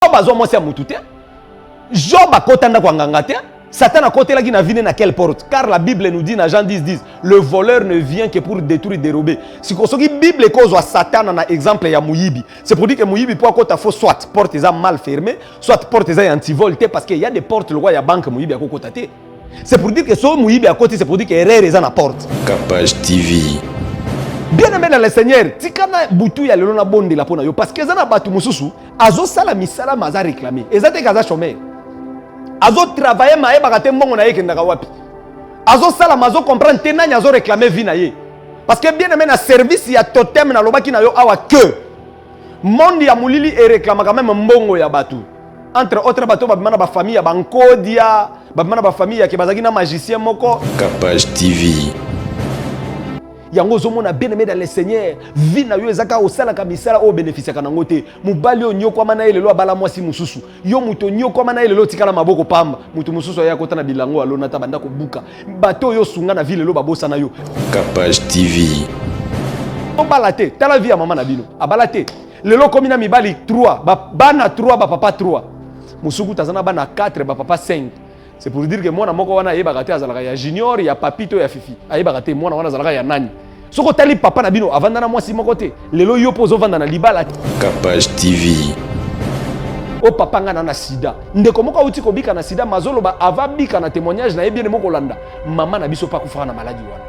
Job a moi c'est mutu te. Job a kotanda kwa nganga te. Satan a côté là qui n'a venu à quelle porte? Car la Bible nous dit dans Jean 10, le voleur ne vient que pour détruire, dérober. Si la Bible cause Satan en exemple il y a Mouyibi. C'est pour dire que Mouyibi pour côté faut soit porte mal fermée, soit porte anti-voltée parce qu'il y a des portes le roi il y a banque Mouyibi à côté. C'est pour dire que ce Mouyibi à côté c'est pour dire que erreur est dans la porte. Capage TV. Bien aimé dans le Seigneur, tikana butu ya lelo na bonde la pona yo parce que ezana batu mususu azo sala misala maza réclamer. Ezate kaza chômeur. Azo travailler maé bakate mbongo na yeke ndaka wapi. Azo sala mazo comprendre tenanya azo réclamer vie na ye. Parce que bien aimé na service ya totem na lobaki na yo awa que monde ya mulili e réclame quand même mbongo ya batu. Entre autres bateaux babimana ba famille ya bankodia, babimana ba famille ya ke bazaki na magicien moko. Capage TV. Yango zomona bien aimé dans le Seigneur, vie na yo ezaka osala ka misala o bénéficier kana ngote. Mubali o nyoko mana elelo abala mwasi mususu. Yo muto nyoko mana elelo tikala maboko pamba. Muto mususu ya kota na bilango alo nata banda ko buka. Bato yo sunga na ville lo babosa na yo. Capage TV. O balate, tala vie ya mama na bino. Abalate. Lelo komina mibali 3, bana 3 ba papa 3. Musuku tazana bana 4 ba papa 5. C'est pour dire que moi na moko wana yeba gate azalaka ya junior ya papito ya fifi. Ayeba gate moi na wana azalaka ya nani. Soko tali papa na bino avanda na mwasi moko te. Lelo yo pozo vanda na libala. Capage TV. O papa nga na sida. Ndeko moko uti ko bika na sida mazolo ba ava bika na témoignage na yebi ne moko landa. Mama na biso pa kufa na maladie wana.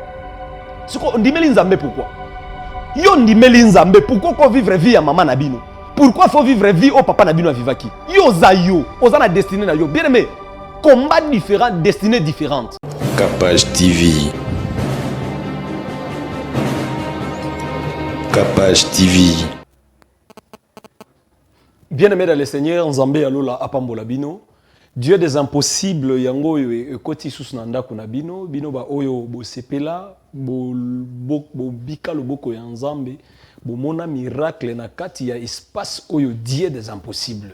Soko ndimeli nzambe pourquoi? Yo ndimeli nzambe pourquoi ko vivre vie ya mama na bino? Pourquoi faut vivre vie au papa na bino avivaki? Yo za yo, oza na destinée na yo. Bien aimé. Combats différents, destinées différentes. Capage TV. Capage TV. Bien-aimé dans le Seigneur, Nzambe alola apambola bino. Dieu des impossibles yango yo ekoti susnanda kuna bino, bino ba oyo bo sepela, bo bika loboko ya Nzambe, bo mona miracle na kati ya espace oyo Dieu des impossibles.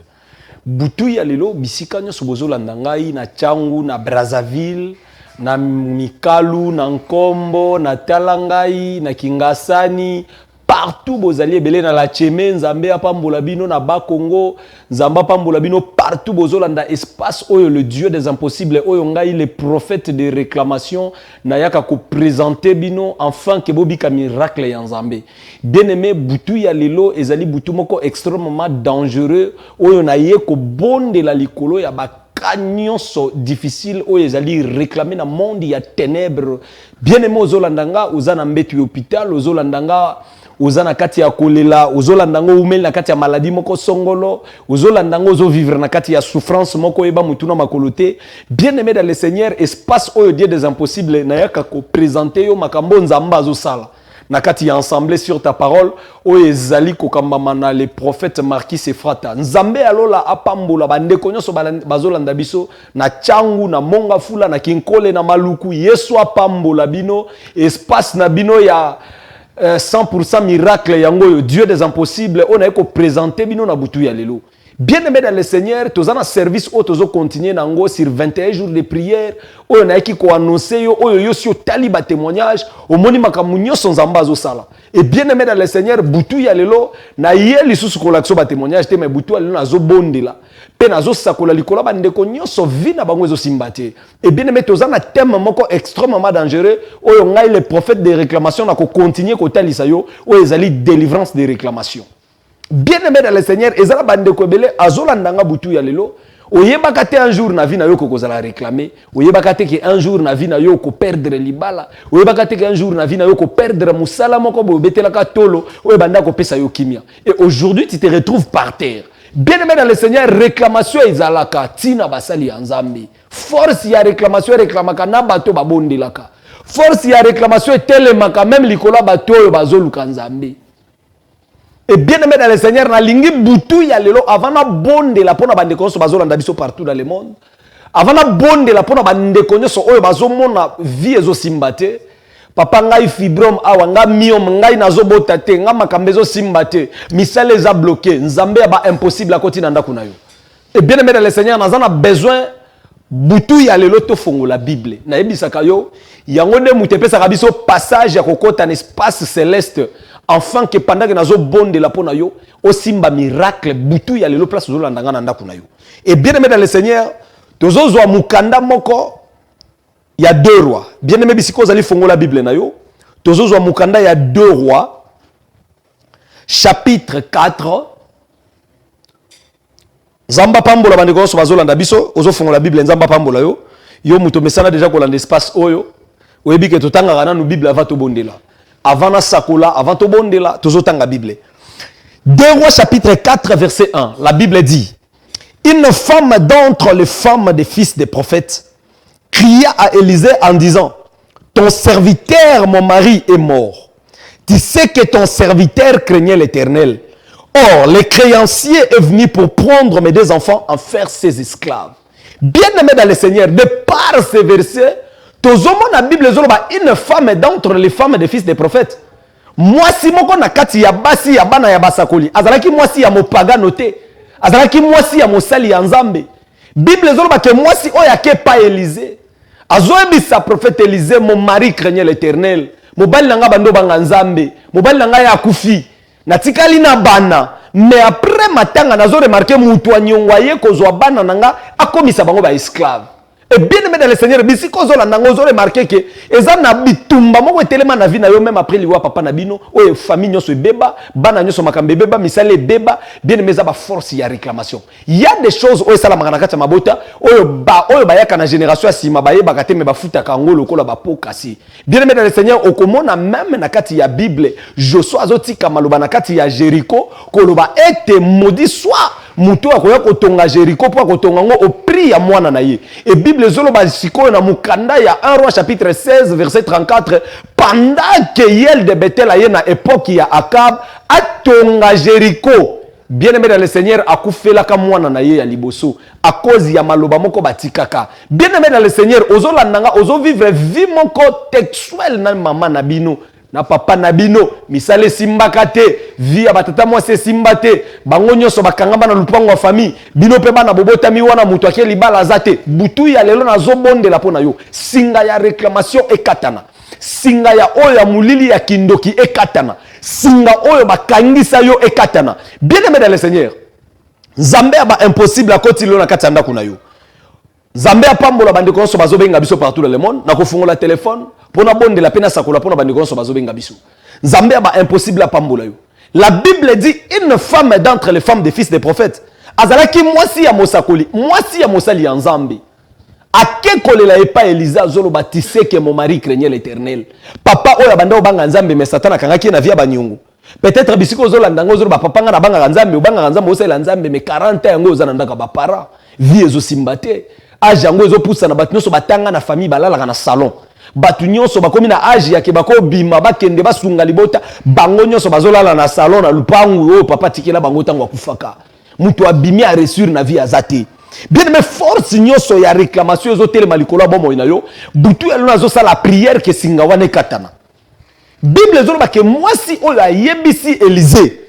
Butu ya lelo bisika nyoso bozolanda ngai na Changu na Brazzaville na Mikalu na Nkombo na Talangai na Kingasani partout bozali ebele na la Cheme Nzambe apambola bino na Bakongo Nzamba apambola bino partout bozolanda espace oyo le Dieu des impossibles oyo ngai le prophète de réclamation na yaka ko présenter bino enfin ke bobika miracle ya Nzambe. Bien aimé butu ya lelo ezali butu moko extrêmement dangereux oyo na ye ko bonde la likolo ya ba nyonso difficile oyo ezali réclamer na monde ya ténèbres. Bien aimé ozolandanga ozana mbetu hôpital ozolandanga ozana kati ya kolela ozolandanga umeli na kati ya maladie moko songolo ozolandanga ozo vivre na kati ya souffrance moko eba mutuna makolote. Bien aimé dans le Seigneur espace oyo Dieu des impossibles na yaka ko présenter yo makambo Nzamba azosala na kati ya ensemble sur ta parole oyo ezali kokambama na le prophète Marquis Efrata. Nzambe alola apambola bandeko nyonso bazolanda biso na Changu na Monga Fula na Kinkole na Maluku. Yesu apambola bino espace na bino ya 100% miracle yango Dieu des impossibles on a présenter bino na butu ya lelo. Bien aimé dans le Seigneur, tous en service au tozo continuer nango sur 21 jours de prière. On a qui ko annoncer yo yo si taliba témoignage au moni makamunyo son zambazo sala. Et bien aimé dans le Seigneur, butu ya lelo na yeli susu ko lakso ba témoignage te mais butu ya lelo na zo bondela. Pe na zo sakola likola ba ndeko nyonso vina bango zo simbate. Et bien aimé tous en thème moko extrêmement dangereux oyo ngai le prophète de réclamation na ko continuer ko talisa yo o ezali délivrance de réclamation. Bien aimé dans le Seigneur, ezala bande ko belé azolandanga butu ya lelo. Oyebaka te un jour na vie na yo ko kozala réclamer. Oyebaka te que un jour na vie na yo ko perdre libala. Oyebaka te que un jour na vie na yo ko perdre musala moko bo betelaka tolo. Oyebanda ko pesa yo kimia. Et aujourd'hui tu te retrouves par terre. Bien aimé dans le Seigneur, réclamation ezalaka tina basali ya Nzambe. Force ya réclamation réclamaka na bato babondelaka. Force ya réclamation telemaka même likola bato yo bazoluka Nzambe. Et bien aimé dans le Seigneur, na lingi butu ya lelo avant na bonde la pona bande konso bazolanda biso partout dans le monde. Avant na bonde la pona bande konso oyo bazomona vie ezo simbate. Papa ngai fibrome awa nga miom ngai nazobota te nga makambezo simbate. Misale eza bloqué, Nzambe ya ba impossible à côté nanda kuna yo. Et bien aimé dans le Seigneur, nazana besoin butu ya lelo to fongo la Bible. Na yebisaka yo yango nde mutepesa kabiso passage ya kokota en espace céleste enfin que pendant que nazo bonde la pona yo osimba miracle butu ya lelo place zo landanga na ndako na yo. Et bien aimé dans le Seigneur, tozo zo mukanda moko il y a 2 rois. Bien aimé bisiko zali fongo la Bible na yo. Tozo zo mukanda il y a 2 rois. Chapitre 4. Zamba pambola bandeko so bazolanda biso ozo fongo la Bible nzamba pambola yo. Yo muto mesana déjà ko landa espace oyo. Oyebi ke totanga kana no Bible avant to bondela. Avant na sakola, avant to bondela, tozo tanga Bible. 2 Rois chapitre 4 verset 1. La Bible dit: une femme d'entre les femmes des fils des prophètes cria à Élisée en disant: ton serviteur, mon mari, est mort. Tu sais que ton serviteur craignait l'Éternel. Or, le créancier est venu pour prendre mes 2 enfants en faire ses esclaves. Bien aimé dans le Seigneur, de par ces versets, la Bible dit une femme d'entre les femmes des fils des prophètes. Moi, si mon na kati ya basi ya bana ya basakoli, azalaki moi si ya mopaga noté, azalaki moi si ya mosali ya nzambe. Bible zoloba que moi si oyake pas Élisée. Azoebi sa prophète Élisée, mon mari craignait l'Éternel. Mobali nanga bando banga nzambe, mobali nanga ya kufi. Natikali na bana. Mais après matanga nazo remarqué mutu anyongwaye kozwa bana nanga akomisa bango ba esclave. Et bien aimé dans le Seigneur, bisi kozola nango zo remarqué que eza na bitumba moko etelema na vie na yo même après liwa papa na bino oyo famille nyoso beba bana nyoso makambe beba misale beba bien aimé za ba force ya réclamation. Il y a des choses oyo sala makana kati mabota oyo ba yaka na génération asima ba yeba kate me ba futa kango lokola ba pokasi. Bien aimé dans le Seigneur, okomona même na kati ya Bible Joshua azotika maloba na kati ya Jéricho koloba ete maudit soit mutu akoya kotonga Jéricho po kotonga ngo au prix ya mwana na ye. Et Bible zoloba sikoyo na mukanda ya 1 Roi chapitre 16 verset 34 pendant que Yel de Bethel aye na époque ya Akab atonga Jéricho. Bien aimé dans le Seigneur, akufela ka mwana na ye ya liboso à cause ya maloba moko batikaka. Bien aimé dans le Seigneur, ozolandanga ozo vivre vie moko textuel na mama na bino. Na papa na bino misale simbakate via batata mwase simbate bango nyoso bakangamba na lupango wa famille bino pe bana bobota mi wana mutu akeli bala zate butu ya lelo na zobonde la pona yo singa ya réclamation ekatana singa ya oyo ya mulili ya kindoki ekatana singa oyo bakangisa yo ekatana. Bien aimé dans le Seigneur, Nzambe ba impossible a koti lelo na katanda kuna yo. Nzambe apambola bandeko so bazobenga biso partout dans le monde na kofungola téléphone pona bonde la pena sakola pona bandeko so bazobenga biso. Nzambe ba impossible apambola yo. La Bible dit une femme d'entre les femmes des fils des prophètes azalaki mwasi ya mosakoli mwasi ya mosali ya Nzambe akekolela epa Elisa zolo batise que mon mari craignait l'Éternel. Papa oya banda obanga Nzambe mais Satan akangaki na via banyungu. Peut-être bisiko zolo ndanga zolo ba papa nga na banga Nzambe obanga Nzambe osela Nzambe mais 40 ans ngo ozana ndaka ba para vie ezo simbate. Age yango ezopusa na batu nyonso batanga na famille balalaka na salon. Batu nyonso bakomi na age yake bako bima bakende basunga libota bango nyonso bazolala na salon na lupangu oyo papa tikela bango tango akufaka. Mutu abimi a resur na vie azate. Bien aimé force nyonso ya réclamation ezotelema likolo bomo ina yo. Butu ya lona zo sala prière ke singa wane katana. Bible zoloba ke mwasi oyo ayebisi Élisée.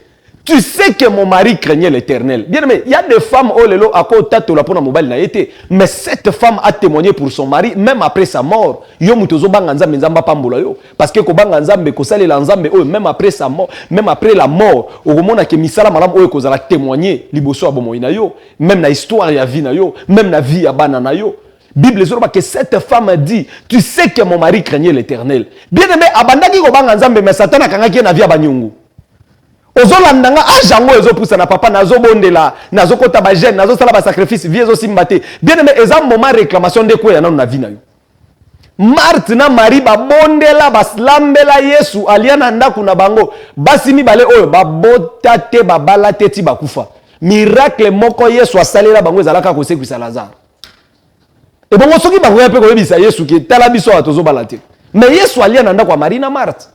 Tu sais que mon mari craignait l'Éternel. Bien aimé, il y a des femmes au lelo à côté de la pona mobile na été, mais cette femme a témoigné pour son mari même après sa mort. Yo mutozo banga nzambe nzamba pambola yo parce que ko banga nzambe ko sale la nzambe o même après sa mort, même après la mort, au komona ke misala malam o ko zala témoigner liboso abomo ina yo, même na histoire ya vie na yo, même na vie ya bana na yo. Bible zoroba que cette femme dit, tu sais que mon mari craignait l'Éternel. Bien aimé, abandaki ko banga nzambe mais Satan akangaki na vie ya banyungu. Ozolandanga ajango ezopusa na papa nazo bondela nazo kota ba jeune nazo sala ba sacrifice vie ezo simbate. Bien aimé, eza moment réclamation de quoi ya na vie na yo. Marthe na Marie ba bondela baslambela Yesu aliana ndaku na bango basi mibale oyo babota te babala te ti bakufa. Miracle moko Yesu asalela bango ezalaka ko sekwisa Lazare. Et bon soki ba koya pe ko yebisa Yesu ki tala biso atozo balate. Mais Yesu aliana ndaku Marie na Marthe.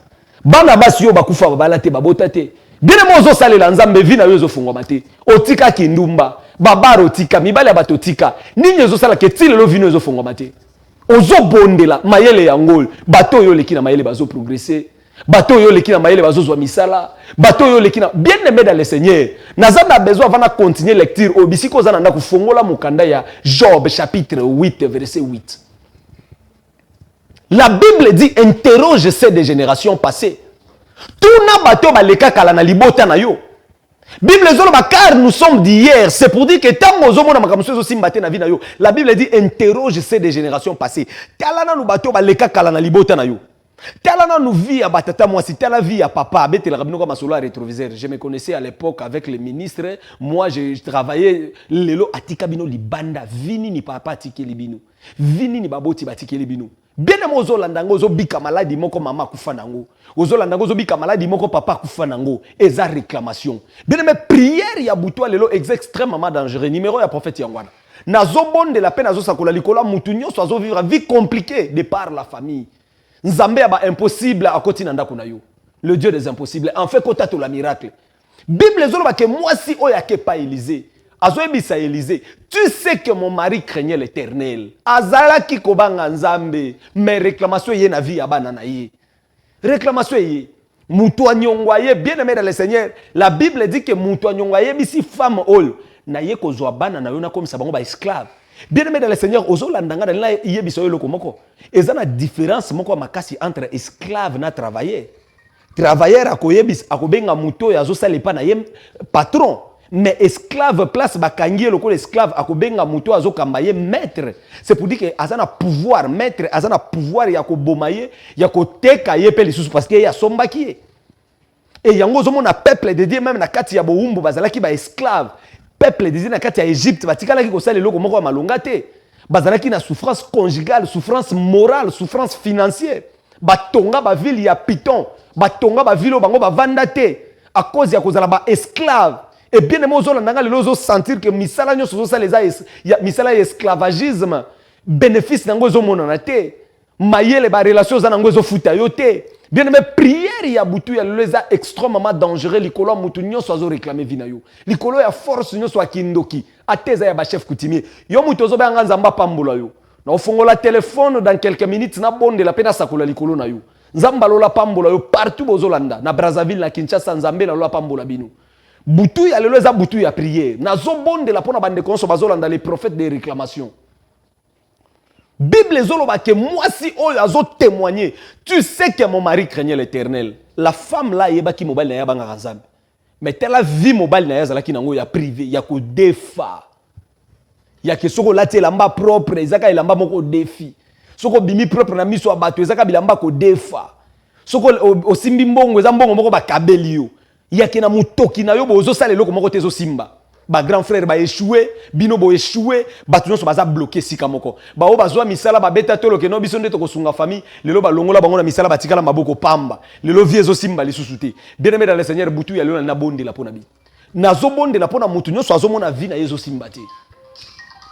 Bana basi yo bakufa babala te babota te. Bien mozo salela nzambe vina yozo fungwa mate. Otika kindumba, babaro tika, mibale ya bato tika. Nini yozo sala ke tile lo vino yozo fungwa mate. Ozo bondela mayele ya ngol. Bato yo leki na mayele bazo progresser. Bato yo leki na mayele bazo zwa misala. Bato yo leki na bien aimé dans le Seigneur. Nazana besoin avant de continuer lecture au bisiko zana na kufongola mukanda ya Job chapitre 8 verset 8. La Bible dit interroge ces des générations passées. Tuna bato baleka kala na libota na yo. Bible zoloba car nous sommes d'hier. C'est pour dire que tant mozomona makamuso zo simbate na vie na yo. La Bible dit interroge ceux des générations passées. Talana nu bato baleka kala na libota na yo. Talana nu vie à batata moi si tala vie à papa bete la rabino comme solo rétroviseur. Je me connaissais à l'époque avec les ministres. Moi je travaillais lelo atika bino libanda vini ni papa atike libino. Vini ni baboti batike libino. Bien aimé ozolandango ozobika maladi moko mama kufa nango. Ozolandango ozobika maladi moko papa kufa nango. Eza réclamation. Bien aimé prière ya buto lelo extrêmement dangereux. Numéro ya prophète Yangwana. Nazobonde la peine azosakola likola mutu nyonso azovivre vie compliquée de par la famille. Nzambe aba impossible à côté nanda kuna yo. Le Dieu des impossibles. En fait kota to la miracle. Bible zoloba ke moi si oyake pas Élisée. Azoebisa Élisée, tu sais que mon mari craignait l'Éternel. Azala ki kobanga nzambe, mais réclamation yé na vie abana na yé. Réclamation yé. Mutu anyongwaye, bien aimé dans le Seigneur. La Bible dit que mutu anyongwaye bisi femme ol na yé kozwa bana na yona comme ça bango ba esclave. Bien aimé dans le Seigneur, ozo landanga na yé biso yelo komoko. Ezana différence moko makasi entre esclave na travailleur. Travailleur akoyebis akobenga mutu yazo salepa na yé patron. Mais esclave place bakangie loko esclave akobenga muto azokambaye maître. C'est pour dire que azana pouvoir maître, azana pouvoir ya ko bomaye, ya ko teka ye pe lisusu parce que ya sombaki. Et yango zomona peuple de Dieu même na kati ya boumbu bazalaki ba esclave. Peuple de Dieu na kati ya Égypte batikala ki ko sala loko moko malonga te. Bazalaki na souffrance conjugale, souffrance morale, souffrance financière. Batonga ba ville ya Python, batonga ba ville bango ba vanda te à cause ya kozala ba esclave. Et bien aimé ozolanda les lozo sentir que misala nyo sozo les ya misala esclavagisme bénéfice nango ezomona na te mayele ba relation za nango ezofuta yo te. Bien aimé prière ya butu ya leza extrêmement dangereux likolo mutu nyonso azo réclamer vina yo. Likolo ya force nyonso akindoki ateza ya ba chef coutumier. Yo mutu ozo banga nzamba pambola yo. Na ofongola téléphone dans quelques minutes na bonde la pena sakola likolo na yo. Nzamba lola pambola yo partout bozolanda na Brazzaville na Kinshasa nzambe na lola pambola bino. Boutou ya lelo eza boutou ya prière. Nazo bonde la pona bande konso bazolanda les prophètes des réclamations. Bible zoloba que moi si oyo azo témoigner, tu sais que mon mari craignait l'Éternel. La femme là yeba ki mobile na ya banga nzambe. Mais telle vie mobile na ya zala ki nango ya privé, ya ko defa. Ya ke soko lati elamba propre, ezaka elamba moko défi. Soko bimi propre na miso abato ezaka bilamba ko defa. Soko osimbi mbongo eza mbongo moko ba kabeli yo. Yaki na mutoki na yo bozo sala eloko moko tezo simba. Ba grand frère ba échoué, bino bo échoué, ba tout nyonso baza bloqué sika moko. Ba o bazwa misala ba beta tolo ke no biso ndeto ko sunga famille, lelo ba longola bango na misala batikala maboko pamba. Lelo vie ezo simba lisusu te. Bien aimé dans le Seigneur butu ya lelo na bonde la pona bi. Na zo bonde la pona mutu nyonso azomona vie na yezo simba te.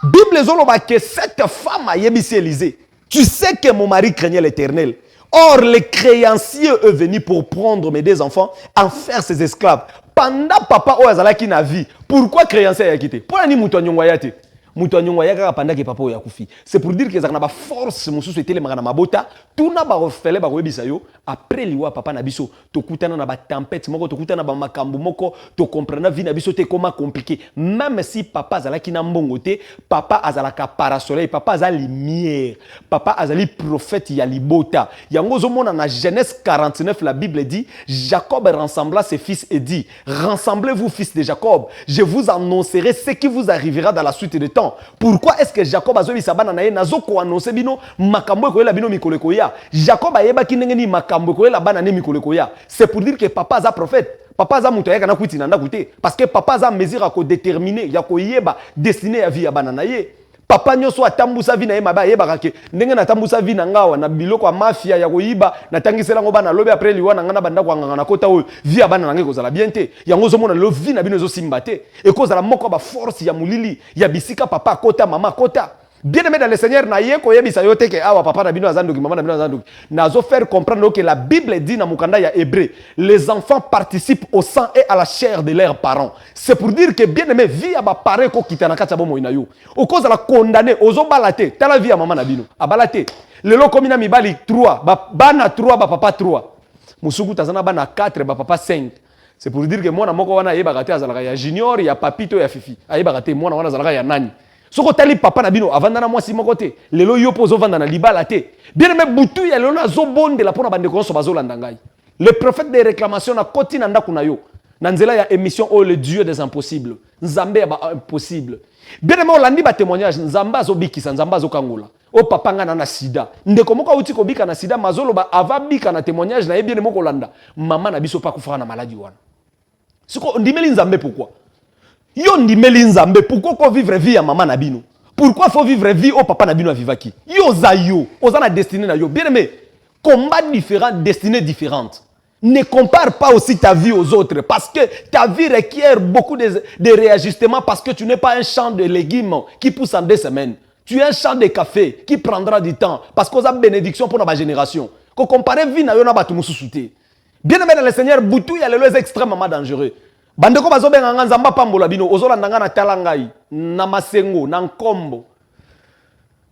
Bible zoloba que cette femme a yebisi Élisée. Tu sais que mon mari craignait l'Éternel. Or, les créanciers est venu pour prendre mes deux enfants, en faire ses esclaves. Pendant papa Oazalaki na vie, pourquoi créancier a quitté? Pour ni moutonnyongwayate. Moutonnyongwayaka pendant que papa Oyakufi. C'est pour dire que ça n'a pas force, mon sous était les marana mabota. Tout n'a pas refait ba webisayo. Après liwa papa nabiso, to kutana na ba tempête moko, to kutana ba makambu moko, to comprendre vie nabiso te comment compliqué. Même si papa azalaki na mbongote, papa azalaka parasoleil, papa azali lumière, papa azali prophète ya libota. Yango zomona na Genèse 49 la Bible dit, Jacob rassembla ses fils et dit, rassemblez-vous fils de Jacob, je vous annoncerai ce qui vous arrivera dans la suite de temps. Pourquoi est-ce que Jacob a zobi sabana na ye nazoko annoncer bino makambo ko la bino mikoleko ya Jacob ayeba kinenge ni makambo ko la bana ne mikoleko ya. C'est pour dire que papa za prophète, papa za muto yaka na kuti nanda kuti parce que papa za mesure ko déterminer ya ko yeba destiné ya vie ya bana na ye. Papa nyoso atambusa vi na ye maba yeba kake ndenge na tambusa vi na ngawa na biloko ya mafia ya koyiba na tangisela ngo bana lobe après liwa na ngana banda kwa ngana kota oyo vi ya bana nange kozala bien te yango zomona lo vi na bino zo simba te e kozala moko ba force ya mulili ya bisika papa kota mama kota. Bien aimé dans le Seigneur, na yeko yebisa yote ke awa papa na bino azandoki mama na bino azandoki. Nazo faire comprendre que la Bible dit na mukanda ya Hébreu, les enfants participent au sang et à la chair de leurs parents. C'est pour dire que bien aimé vie aba pare ko kitana kata bomo inayo. O cause la condamner ozo balate, tala vie ya mama na bino. Abalate. Lelo komina mibali 3, ba bana 3 ba papa 3. Musuku tazana bana 4 ba papa 5. C'est pour dire que mwana moko wana yeba gate azalaka ya junior ya papito ya fifi. Ayeba gate mwana wana azalaka ya nani. Soko tali papa na bino avanda na mwasi moko te lelo yo pozo vanda na libala te bien aimé butu ya lelo na zo bonde la pona bande konso bazolanda ngai Le prophète des réclamations na koti na ndako na yo. Nanzela ya émission oh le Dieu des impossibles. Nzambe ya ba impossible. Bien aimé olandi ba témoignage nzamba azobikisa nzamba azokangola. O papa nga na sida. Ndeko moko uti ko bika na sida mazolo ba ava bika na témoignage na bien aimé kolanda. Mama na biso pa kufara na maladie wana. Siko ndimeli nzambe pourquoi? Yo ndimeli nzambe pourquoi ko vivre vie ya mama na bino? Pourquoi faut vivre vie au papa na bino avivaki? Yo za yo, oza na destinée na yo. Bien aimé, combat différent, destinée différente. Ne compare pas aussi ta vie aux autres parce que ta vie requiert beaucoup de réajustements parce que tu n'es pas un champ de légumes qui pousse en 2 semaines. Tu es un champ de café qui prendra du temps parce qu'on a bénédiction pour notre génération. Quand on compare vie na yo na batu mususuté. Bien aimé dans le Seigneur, boutou ya lelo est extrêmement dangereux. Bandeko bazobenga nzamba pambola bino ozolanda na talangai na masengo na nkombo.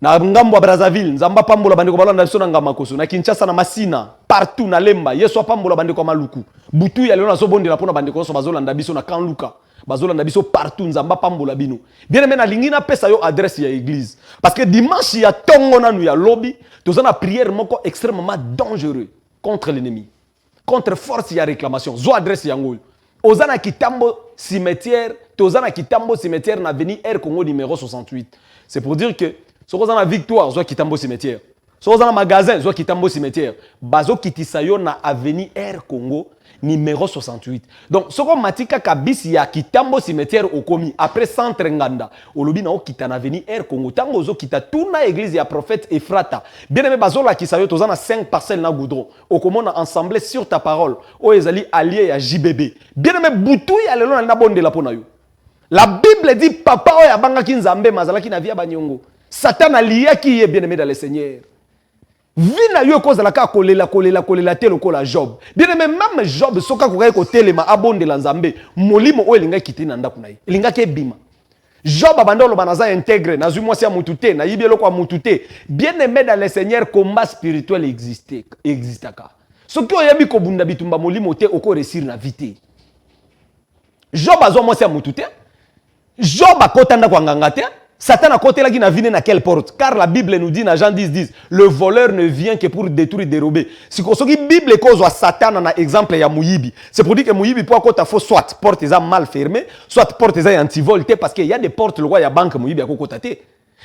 Na ngambo ya Brazzaville, nzamba pambola bandeko balanda biso na ngamakoso, na Kinshasa na Masina, partout na Lemba, yeso pambola bandeko maluku. Butu ya lelo na zobondela pona bandeko so bazolanda biso na Kanluka, bazolanda biso partout nzamba pambola bino. Bien aimé na lingina pesa yo adresse ya église. Parce que dimanche ya tongo na nu ya lobby, tozana prière moko extrêmement dangereux contre l'ennemi. Contre force ya réclamation, zo adresse ya ngol. Ozana Kitambo cimetière, tozana Kitambo cimetière na avenue Air Congo numéro 68. C'est pour dire que si vous avez victoire, soit Kitambo cimetière. Si vous avez un magasin, soit Kitambo cimetière. Bazo Kitisayo na avenue Air Congo numéro 68. Donc, si vous avez kabisi ya Kitambo cimetière au komi après centre Nganda, au lobby na okita na avenue Air Congo. Tango zo kita tout na église ya prophète Ephrata. Bien aimé bazo la Kisayo tozana 5 parcelles na goudron. Au comment on a ensemble sur ta parole. O ezali allié ya JBB. Bien aimé boutou ya lelo na bonde la pona yo. La Bible dit papa o ya banga kinzambe mazala ki na via banyongo. Satan a lié qui est bien aimé dans le Seigneur. Vina yo cause la ka kolela telo kola Job. Bien aimé même Job soka ko ko telema abonde la nzambe molimo o elinga kiti na ndako na ye. Elinga ke bima. Job abandolo banaza intègre na zui mwasi ya mutute na yibi eloko ya mutute. Bien aimé dans le Seigneur combat spirituel existaka. Soki oyebi ko bunda bitumba molimo te oko réussir na vite. Job azo mwasi ya mutute. Job akotanda kwa nganga te. Satan a côté là qui n'a venu à quelle porte? Car la Bible nous dit dans Jean 10, le voleur ne vient que pour détruire, dérober. Si la Bible cause Satan en a exemple ya Mouyibi, c'est pour dire que Mouyibi pour côté faut soit porte est mal fermée, soit porte est anti-voltée parce qu'il y a des portes le roi ya banque Mouyibi à côté.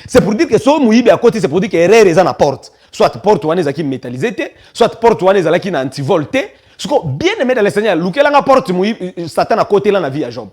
C'est pour dire que ce Mouyibi à côté c'est pour dire que erreur est à la porte. Soit porte ou est qui métallisée, soit porte ou est qui anti-voltée. Ce qu'on bien aimé dans le Seigneur, lequel la porte Mouyibi Satan à côté là la vie à Job.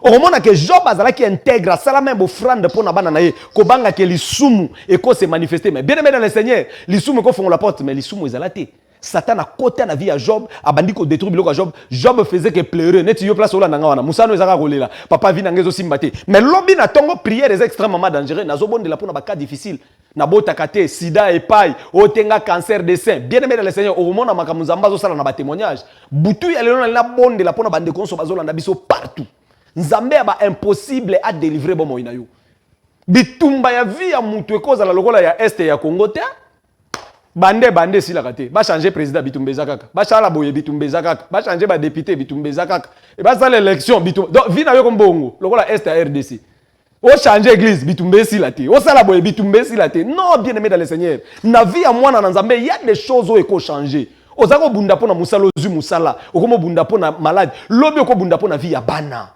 Au moment que Job azala qui intègre ça la même offrande pour na bana nae ko banga que lisumu et ko se manifester mais bien aimé dans le Seigneur lisumu ko font la porte mais lisumu ezalate Satan a côté na vie à Job abandi ko détruire biloko à Job Job faisait que pleurer net yo place ola nanga wana musano ezaka kolela papa vina ngezo simbate mais lobi na tongo prière est extrêmement dangereux nazo bonde la pour na ba cas difficile na bota kate sida epai otenga cancer des seins bien aimé dans le Seigneur au moment na makamuzamba zo sala na ba témoignage butu ya lelo na bonde la pour na bande konso bazolanda biso partout. Nzambe ba impossible à délivrer bon moina yo. Bitumba ya vie ya mutu ekoza la lokola ya este ya Congo te. Bande si la kate. Ba changer président bitumbe zakaka. Ba chala boye bitumbe zakaka. Ba changer ba député bitumbe zakaka. Et ba ça l'élection bitumbe. Donc vie na yo comme bongo. Lokola este ya RDC. O changer église bitumbe si la te. O sala boye bitumbe si la te. Non, bien aimé dans le Seigneur. Na vie ya mwana na Nzambe, il y a des choses où eko changer. Ozako bunda pona musala ozu musala. Okomo bunda pona malade. Lobi oko bunda pona vie ya bana.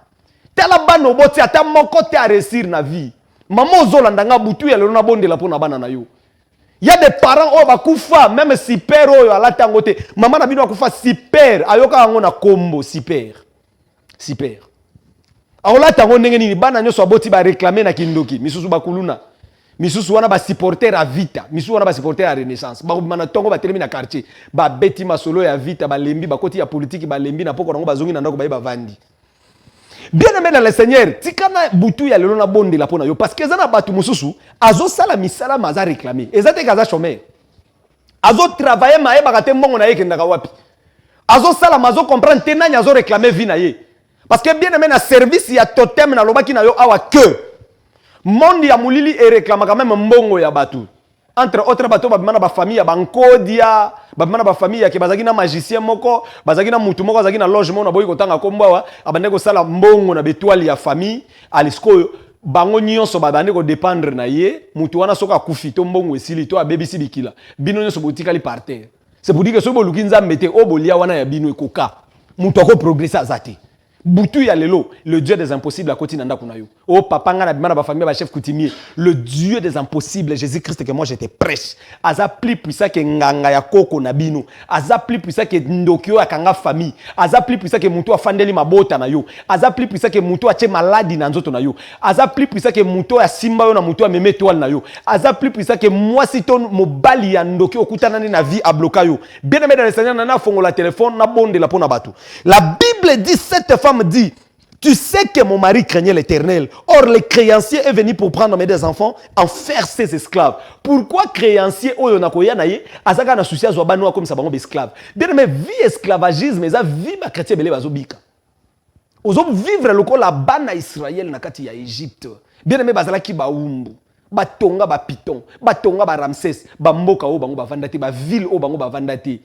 Tela bano boti ata moko te a réussir na vie. Maman ozolanda nga butu ya lelo na bonde la pona bana na yo. Il y a des parents oh bakufa même si père oyo alata ngote. Maman na bino akufa si père ayoka ngo na kombo si père. Si père. Aolata ngo ndenge nini bana nyoso boti ba réclamer na kindoki. Misusu bakuluna. Misusu wana ba supporter à Vita. Misusu wana ba supporter à Renaissance. Ba mana tongo ba terminer na quartier. Ba beti masolo ya Vita ba lembi ba koti ya politique ba lembi na poko ngo bazongi na ndako ba vandi. Bien aimé dans le Seigneur, tikana butu ya lelo na bonde la pona yo parce que zana batu mususu azo sala misala maza réclamer. Ezate kaza chômeur. Azo travailler maé bakate mbongo na yeke ndaka wapi. Azo sala mazo comprendre tenanya azo réclamer vie na ye. Parce que bien aimé na service ya totem na lobaki na yo awa que monde ya mulili e réclame quand même mbongo ya batu. Entre autres bateaux babimana ba famille ya bankodia babimana ba famille ya ke bazaki na magicien moko bazaki na mutu moko bazaki na logement na boyi kotanga kombawa abande ko sala mbongo na betwali ya famille alisko bango nyonso babande ko dépendre na ye mutu wana soka kufi to mbongo esili to abebisi bikila bino nyonso botikali par terre C'est pour dire que ce que vous avez dit, obolia wana ya bino ekoka. Muto ko progresser azate. Boutou ya lelo, le Dieu des impossibles à côté nanda kunayo. Oh papa nga na bimana ba famille ba chef coutumier, le Dieu des impossibles, Jésus-Christ que moi j'étais prêche. Aza plus puissant que nganga ya koko na bino. Aza plus puissant que ndokyo akanga famille. Aza plus puissant que muto afandeli mabota na yo. Aza plus puissant que muto ache maladi na nzoto na yo. Aza plus puissant que muto ya simba yo na muto ya meme toile na yo. Aza plus puissant que moi si ton mobali ya ndokyo okutana na vie a bloqué yo. Bien aimé dans le Seigneur nana fongo la téléphone na bonde la pona bato. La Bible dit cette femme dit, tu sais que mon mari craignait l'Éternel. Or, le créancier est venu pour prendre mes deux enfants, en faire ses esclaves. Pourquoi créancier oyo nakoya naye azaka na souci azwa banoa comme ça bango esclave. Bien mais vie esclavagisme eza vie ba chrétien belé bazobika. Ozo vivre loko la bana Israël na kati ya Égypte. Bien aimé bazala ki ba umbu. Ba tonga ba Python, ba tonga ba Ramsès, ba mboka o bango ba vandati, ba ville o bango ba vandati.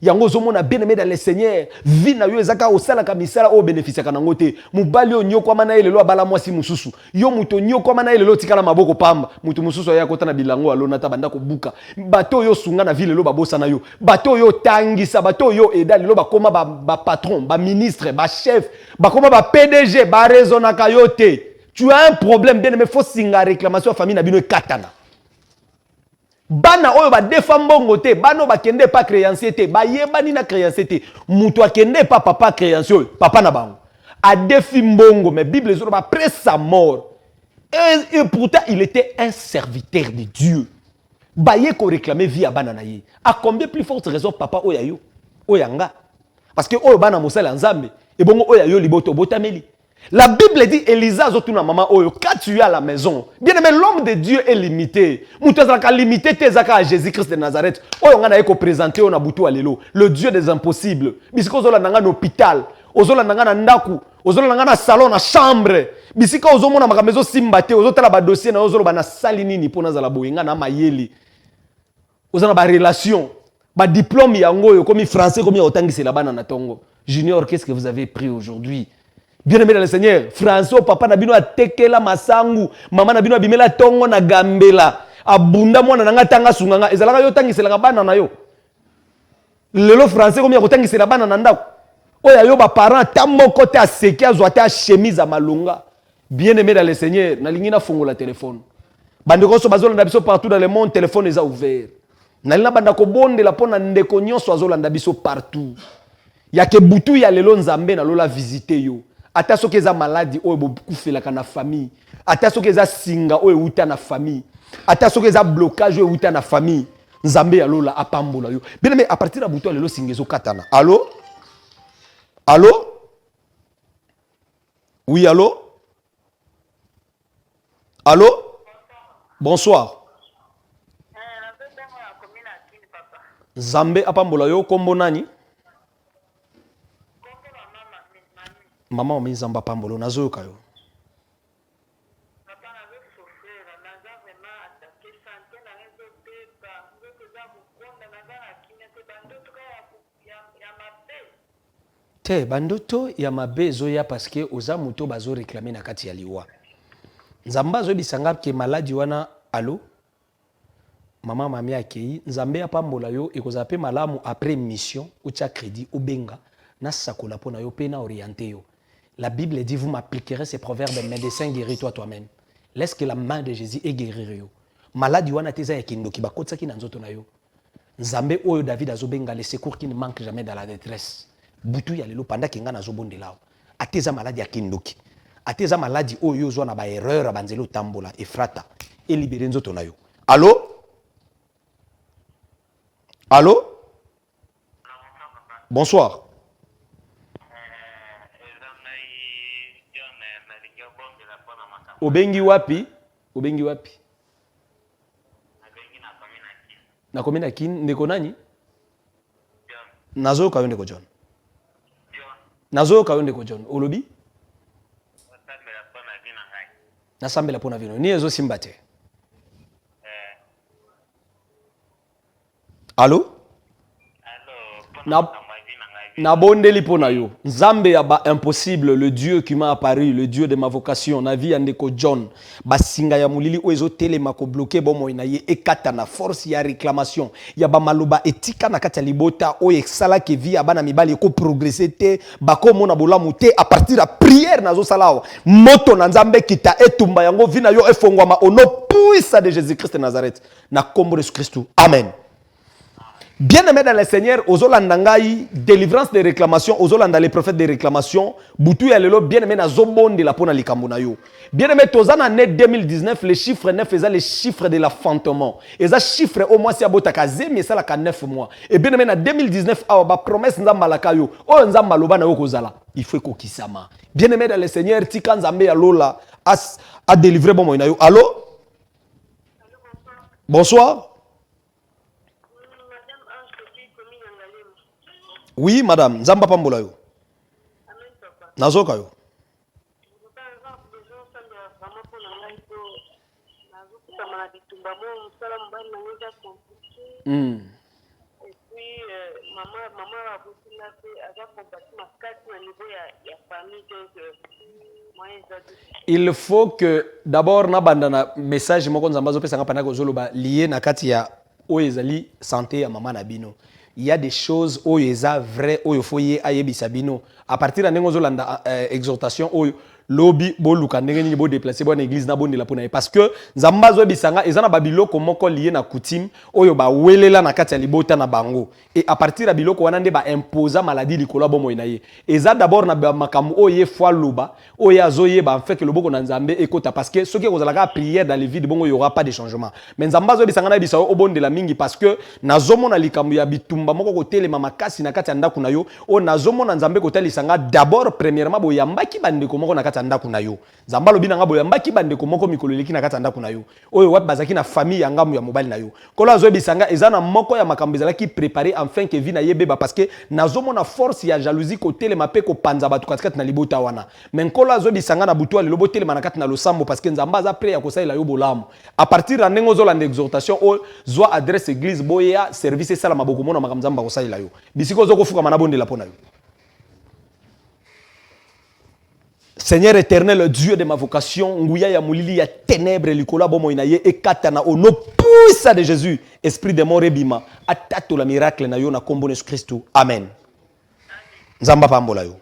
Yango zomona bien aimé dans le Seigneur, vie na yo ezaka osala ka misala o bénéficie kana ngote. Mubali o nyoko mana elelo abala mwasi mususu. Yo muto nyoko mana elelo tikala maboko pamba. Muto mususu ya kota na bilango alona ta banda ko buka. Bato yo sunga na ville lo babosa na yo. Bato yo tangisa, bato yo edali lo bakoma ba patron, ba ministre, ba chef, bakoma ba PDG, ba raisonna kayote. Tu as un problème bien aimé, faut singa réclamation famille na bino katana. Bana oyo ba defa mbongo te, bano ba kende pa créancier te, ba yebani na créancier te. Muto akende pa papa créancier, papa na bango. A defi mbongo, mais Bible zo ba après sa mort. Et pourtant il était un serviteur de Dieu. Ba ye ko réclamer vie à bana na ye. A combien plus forte raison papa oya yo, oyanga. Parce que oyo bana mosala nzambe, et bongo oya yo liboto botameli. La Bible dit, Elisa zotuna maman oyo, quand tu es à la maison, bien aimé, l'homme de Dieu est limité. Moutazaka limité tezaka à Jésus-Christ de Nazareth. Oyo ngana eko présenter on a butu alelo, le Dieu des impossibles. Bisiko ozola nanga na hôpital, ozola nanga na ndaku, ozola nanga na salon na chambre. Bisika ozomona makamezo simbate, ozotala ba dossier na ozolo bana sali nini pona za la boyenga na mayeli. Ozana ba relation, ba diplôme yango yo comme français comme otangisi la bana na tongo. Junior, qu'est-ce que vous avez pris aujourd'hui? Bien aimé dans le Seigneur, François, papa Nabino a tekela masangu, maman Nabino a bimela tongo na gambela, abunda mwana nanga tanga sunganga, ezalaka yo tangi selanga bana na yo. Lelo français comme yo tangi selanga bana na ndako. Oya yo ba parents tambo côté a seki azwa ta chemise à malunga. Bien aimé dans le Seigneur, na lingina fongo la téléphone. Bandeko so bazola ndabiso partout dans le monde, téléphone est ouvert. Na lina bandako bonde la pona ndeko nyonso azola ndabiso partout. Ya ke butu ya lelo nzambe na lola visiter yo. Ata soki eza maladi oyo bokufelaka na famille, ata soki eza singa oyo euta na famille, ata soki eza blocage oyo euta na famille, nzambe ya lola apambola yo. Bien aimé, à partir de butu lelo singezo katana. Allô? Allô? Oui, allô? Allô? Bonsoir. Nzambe apambola yo kombo nani? Maman omi nzamba pambolo nazo kayo. Papa nazo souffrir, naza vraiment attaqué santé na rezo beba, nzoto za bukonda naza na kinya te bandoto ya mabe. Te bandoto ya mabe zoya parce que oza muto bazo réclamer na kati ya liwa. Nzamba zo bisanga ke maladi wana allo. Maman mami akei nzambe apambola yo ekoza pe malamu après mission ou tia crédit ou benga na sakola pona yo pe na orienter yo. La Bible dit, vous m'appliquerez ces proverbes, médecin guéris-toi toi-même. Laisse que la main de Jésus est guérir yo. Maladi wana teza ya kindo ki bakotsa ki na nzoto na yo. Nzambe oyo David azobenga les secours qui ne manquent jamais dans la détresse. Butu ya lelo panda kinga na zobonde lao. Ateza maladi ya kindoki. Ateza maladi oyo zo na ba erreur abanzelo tambola efrata et libérer nzoto na yo. Allô? Allô? Bonsoir. Obengi wapi? Obengi wapi? Na komina kin ndeko nani? Nazo kayo ndeko John. Nazo kayo ndeko John. Olobi? Na sambela pona vino. Ni ezo simbate. Allô? Allô, Nabondeli pona yo. Nzambe ya ba impossible, le Dieu qui m'a apparu, le Dieu de ma vocation, na vie andeko John. Basinga ya mulili oezo telema ko bloquer bomo na ye ekata na force ya réclamation. Ya ba maloba etika na kati ya libota o exala ke vie abana mibali ko progresser te, bako mona bolamu te à partir de prière nazo salao. Moto na Nzambe kita etumba yango vina yo efongwama au nom puissant de Jésus-Christ de Nazareth. Na kombo de Christ. Amen. Bien-aimé dans le Seigneur, Ozolandangai, délivrance des réclamations, Ozolanda les prophètes des réclamations, Boutou Yalelo, bien-aimé na Zobon de la Pona Likambunayo. Bien-aimé, Tozana année 2019, les chiffres 9, ils ont les chiffres de l'affantement. Ils ont chiffres au moins si abotaka mais ça la 9 mois. Et bien-aimé, na 2019, ba promesse Nzambalakayo, o Nzambaloba na Yokozala. Il faut kokisama. Bien-aimé dans le Seigneur, Tika Nzambe Yalola a délivré bon moinayo. Allô? Bonsoir. Oui, madame. Nzamba pambola yo. Nazoka yo. Il faut que d'abord na bandana message moko nzamba zo pesa ngapana ko zoloba lié na kati ya oyezali santé ya mama na bino. Il y a des choses où il y a vrai où il faut y aller bisabino à partir de n'engozolanda exhortation où lobby boluka ndenge bo déplacer bon église na bonde la pona parce que nzamba zo bisanga ezana babilo komoko lié na coutume oyo ba welela na kati ya libota na bango et à partir de biloko wana nde ba imposer maladie likolo bo moina ye eza d'abord na makamu oye foi loba oya zoye ba en fait que loboko na nzambe ekota parce que ce qui kozala ka prière dans les vides bongo il y aura pas de changement mais nzamba zo bisanga na bisao obonde la mingi parce que nazomona likambu ya bitumba moko kotelema makasi na kati ya ndako na yo o nazomona nzambe kotalisanga d'abord premièrement boyambaki bandeko moko na kati ya ndako na yo nzamba lobi nanga boyambaki bandeko moko mikolo leki na kati ya ndako na yo oyo wapi bazaki na famille ya ngamu ya mobali na yo kolo azo bisanga ezana moko ya makambo ezalaki préparer enfin que vi na yebeba parce que nazomona force ya jalousie kotelema pe ko panza batu katikati na libota wana mais kolo azo bisanga na butu alelo botelema na kati na losambo parce que nzamba za prêt ya kosaila yo bolamu à partir de ndengo zo la exhortation o zo adresse église boya service sala maboko mona makambo nzamba kosaila yo bisiko zo kofuka mana bonde la pona yo. Seigneur éternel, Dieu de ma vocation, Nguya ya mulili ya ténèbres likola bomo inaye ekatana au nom puissant de Jésus, esprit de mort rebima, atato la miracle na yo na kombo Jésus Christ. Amen. Nzamba pambola yo.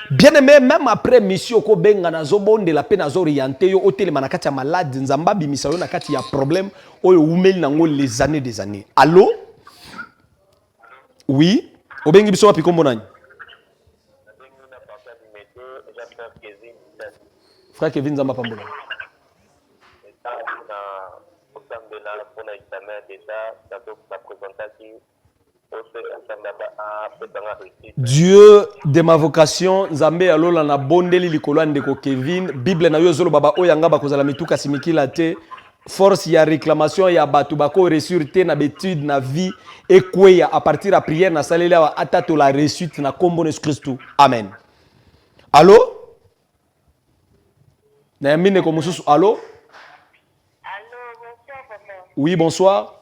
Bien-aimé, même après mission ko benga na zobonde de la peine na zo orienté yo hôtel manakati ya malade, nzamba bimisa yo na kati ya problème oyo umeli nango les années des années. Allô? Oui. Obengi biso wapi kombo nani? Frère Kevin Zamba Pambola. Dieu de ma vocation, Nzambe alola na bondeli likolo ndeko Kevin, Bible na yo zolo baba oyanga bakozala mituka simikila te, force ya réclamation ya batu bako ressurté na bétude na vie ekweya à partir de prière na salela atato la réussite na kombo Jésus Christ. Amen. Allô? Naamine ko mususu. Allô? Allô, bonsoir, papa. Oui, bonsoir.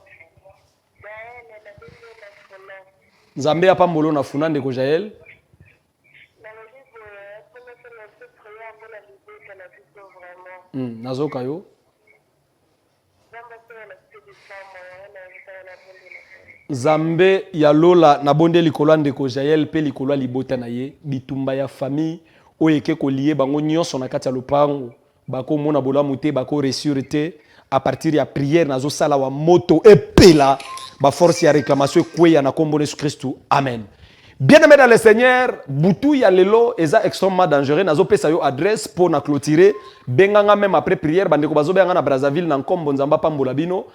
Nzambe apambolo na funa ndeko Jaël. Nazoka yo. Nzambe ya lola na bonde likolo ndeko Jaël pe likolo libota na ye bitumba ya famille oyeke ko lié bango nyonso na kati ya lopango bako mona bolamu te bako ressurité à partir ya prière nazo sala wa moto epela ba force ya réclamation kweya na kombo Jésus Christ. Amen. Bien-aimé dans le Seigneur, butu ya lelo eza extrêmement dangereux nazo pesa yo adresse pour na clôturer benganga même après prière bandeko bazo benga na Brazzaville na kombo nzamba pambola bino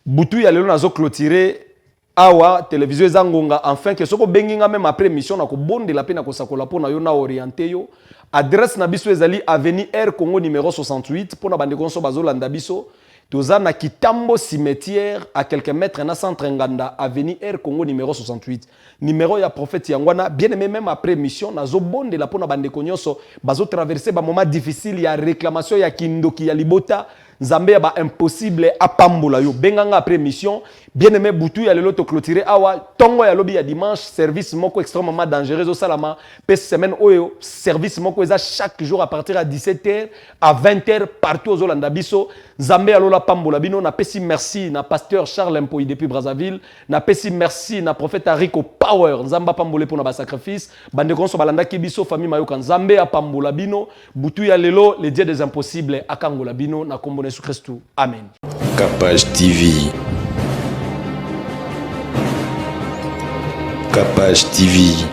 butu ya lelo nazo clôturer awa télévision ezangonga enfin que soko benginga même après mission na ko bonde la pe na ko sakola pona yo na orienté yo adresse na biso ezali avenue Air Congo numéro 68 pona bande konso bazolanda biso toza na Kitambo cimetière à quelques mètres na centre Nganda avenue Air Congo numéro 68 numéro ya prophète yangwana bien aimé même après mission nazo bonde la pona bande konyoso bazo traverser ba moment difficile ya réclamation ya kindoki ya libota nzambe ya ba impossible apambola yo benganga après mission bien aimé butu ya lelo to clôturer awa tongo ya lobi ya dimanche service moko extrêmement dangereux au salama pe semaine oyo service moko eza chaque jour à partir à 17h à 20h partout aux Olanda biso nzambe ya lola pambola bino na pesi merci na pasteur Charles Mpoyi depuis Brazzaville na pesi merci na prophète Rico Power nzamba pambole pour na ba sacrifice bande konso balanda ki biso famille mayoka nzambe ya pambola bino butu ya lelo les dieux des impossibles akangola bino na kombo na Yesu Kristu amen. Capage TV. Capage TV.